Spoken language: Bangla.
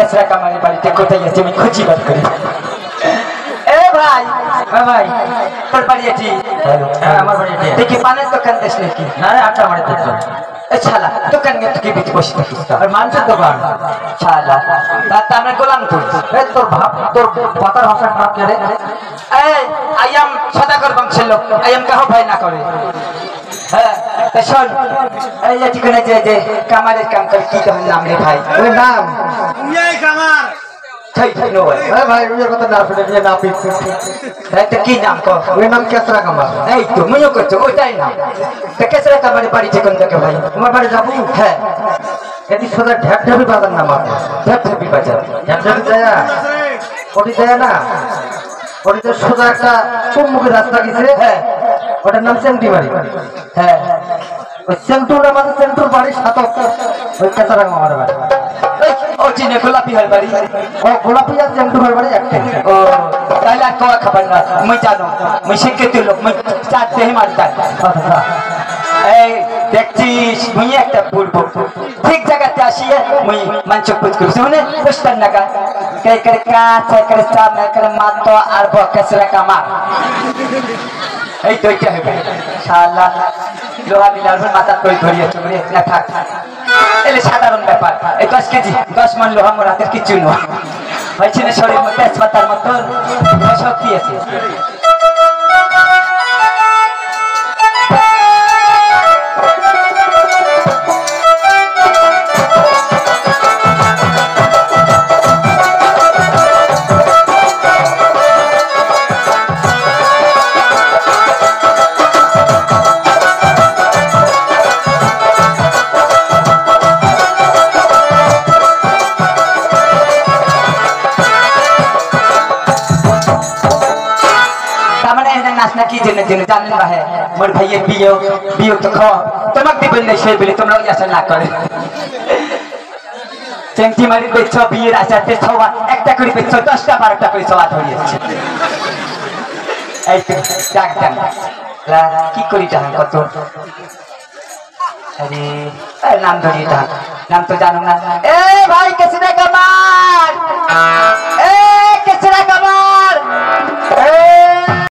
কেসরা কামারের বাড়িতে কোথায় আছে আমি খুঁজি বার করি। এ ভাই ভাই তোর বাড়ি এটি? আমার বাড়ি এটি। দেখি পানের দোকান দেশ নাকি? না রে আটটা আমার দোকান। এ শালা দোকান নিয়ে তুই বেঁচে বসে থাকিস তো? আর মানুষের দোকান শালা তা আমরা গোলাম তুই তোর ভাব তোর পাতার ভাষা খারাপ কে রে? এই আইয়াম সদাগর বংশের লোক আইয়াম কাহো ভয় না করে। হ্যাঁ তা শোন এই যে ঠিকানা যে কামারের কাম করে কি তোর নাম রে ভাই? ওই নাম কামার তাই নো ভাই। আরে ভাই ওই কথা না শুনে নিয়ে না পিছ তাই তো কি নাম কর? ওই নাম কেসরা কামার। এই তো মনে করছো ওইটাই নাম। তা কেসরা কামারের বাড়ি যেখান থেকে ভাই? তোমার বাড়ি যাবো? হ্যাঁ এটি সোজা ঢ্যাপঢ্যাপি বাজার নাম আছে। ঢাপঢাপি বাজার। ঢ্যাপঢ্যাপি যায় ওটি যায় না, ওটিতে সোজা একটা চুম্বুকি রাস্তা গেছে। হ্যাঁ ওটার নাম চেংটি বাড়ি। হ্যাঁ ওই চেংটুর নাম আছে, চেংটুর বাড়ি সাতক ওই কেসরা কামার বাড়ি। ও চিনে গোলাপি হয় বাড়ি। ও গোলাপি আর চেংটু বাড়ি একটাই। ও তাহলে আর কোয়া খাবার না মুই জানো মুই শিক্ষিত লোক মুই চার দেহে মারি চার। এই দেখছিস মুই একটা পূর্ব ঠিক জায়গাতে আসিয়ে মুই মাংস পুজ করছি মানে বুঝতেন না কা কে করে কাজ করে সামনে করে মাত্র আর বকেসরা কামার এই তো এটা হবে শালা লোহা দিলার মাথা করে ধরিয়ে চলে না থাক এলে সাধারণ ব্যাপার। এই 10 কেজি 10 মান লোহা মোর হাতের কিছু নয় হয়েছে না শরীর মধ্যে তেজপাতার মতো শক্তি আছে। কি জেনে জেনে জানেন না হ্যাঁ মোর ভাইয়ের বিয়ে তো খাওয়া তোমাকে দিবেন না সেই বলে তোমরা ওই আশা না করে চেংটি মারি বেচ বিয়ের আশাতে ছওয়া একটা করে বেচ 10টা 12টা করে ছওয়া ধরিয়েছে। এই তো ডাক দেন কি করি জানেন কত আরে নাম ধরিয়ে ডাক নাম তো জানো না। এ ভাই কেসরা কামার